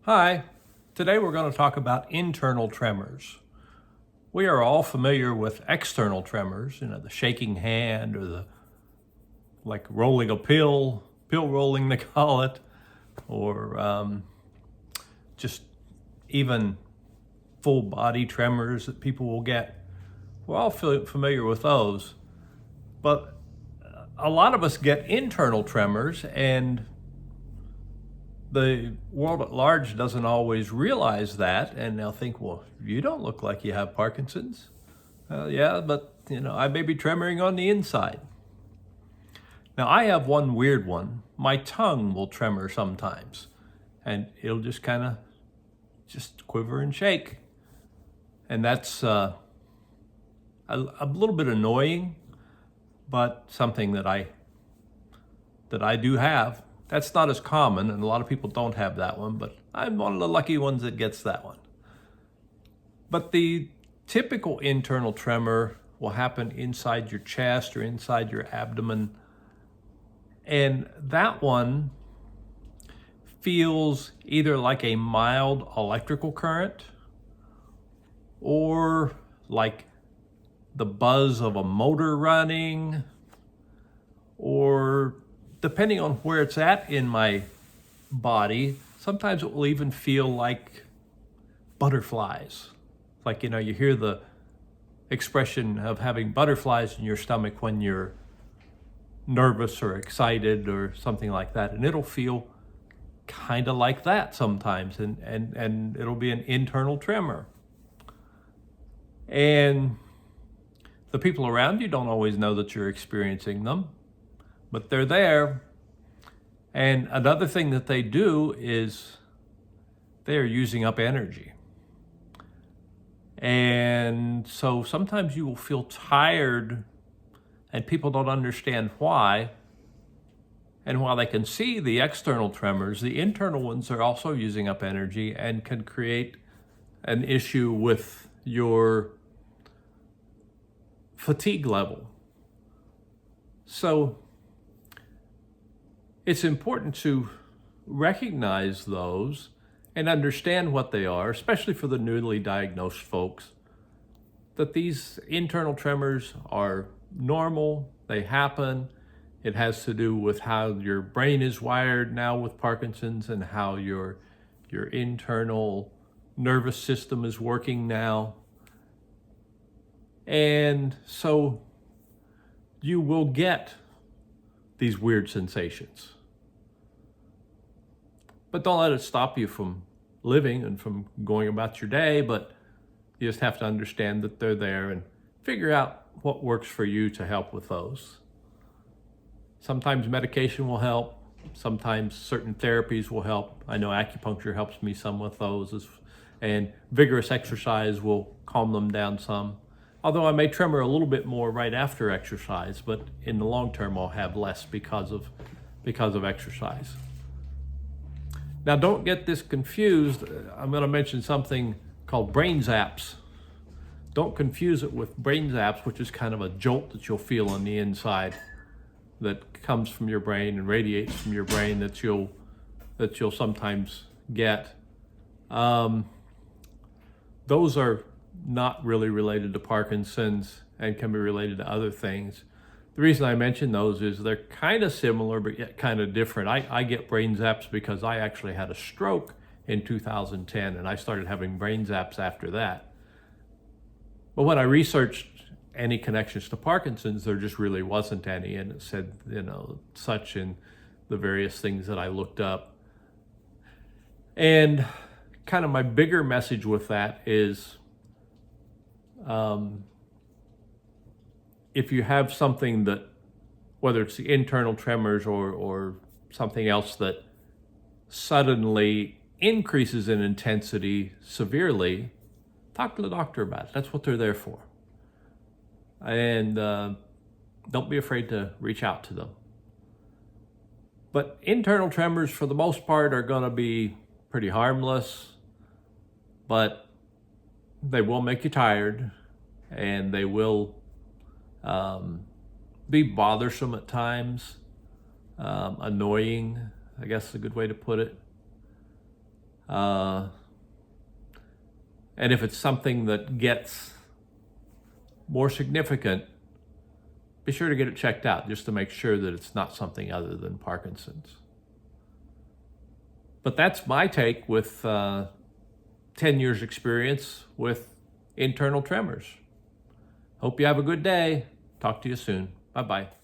Hi, today we're going to talk about internal tremors. We are all familiar with external tremors, the shaking hand or the like rolling a pill rolling they call it, or just even full body tremors that people will get. We're all familiar with those, but a lot of us get internal tremors, and the world at large doesn't always realize that, and they'll think, well, you don't look like you have Parkinson's. Yeah, but I may be tremoring on the inside. Now, I have one weird one. My tongue will tremor sometimes, and it'll just kind of just quiver and shake. And that's a little bit annoying, but something that I do have. That's not as common, and a lot of people don't have that one, but I'm one of the lucky ones that gets that one. But the typical internal tremor will happen inside your chest or inside your abdomen, and that one feels either like a mild electrical current or like the buzz of a motor running, or depending on where it's at in my body, sometimes it will even feel like butterflies. Like, you hear the expression of having butterflies in your stomach when you're nervous or excited or something like that. And it'll feel kind of like that sometimes. And it'll be an internal tremor. And the people around you don't always know that you're experiencing them, but they're there. And another thing that they do is they are using up energy. And so sometimes you will feel tired and people don't understand why. And while they can see the external tremors, the internal ones are also using up energy and can create an issue with your fatigue level. So it's important to recognize those and understand what they are, especially for the newly diagnosed folks, that these internal tremors are normal, they happen. It has to do with how your brain is wired now with Parkinson's and how your internal nervous system is working now. And so you will get these weird sensations. But don't let it stop you from living and from going about your day, but you just have to understand that they're there and figure out what works for you to help with those. Sometimes medication will help. Sometimes certain therapies will help. I know acupuncture helps me some with those, and vigorous exercise will calm them down some. Although I may tremor a little bit more right after exercise, but in the long term I'll have less because of exercise. Now, don't get this confused. I'm going to mention something called brain zaps. Don't confuse it with brain zaps, which is kind of a jolt that you'll feel on the inside that comes from your brain and radiates from your brain that you'll sometimes get. Those are not really related to Parkinson's and can be related to other things. The reason I mention those is they're kind of similar, but yet kind of different. I get brain zaps because I actually had a stroke in 2010, and I started having brain zaps after that. But when I researched any connections to Parkinson's, there just really wasn't any, and it said, such in the various things that I looked up. And kind of my bigger message with that is, if you have something that, whether it's the internal tremors or something else that suddenly increases in intensity severely, talk to the doctor about it. That's what they're there for. And don't be afraid to reach out to them. But internal tremors, for the most part, are going to be pretty harmless, but they will make you tired, and they will be bothersome at times, annoying, I guess is a good way to put it. And if it's something that gets more significant, be sure to get it checked out just to make sure that it's not something other than Parkinson's. But that's my take with 10 years experience with internal tremors. Hope you have a good day. Talk to you soon. Bye-bye.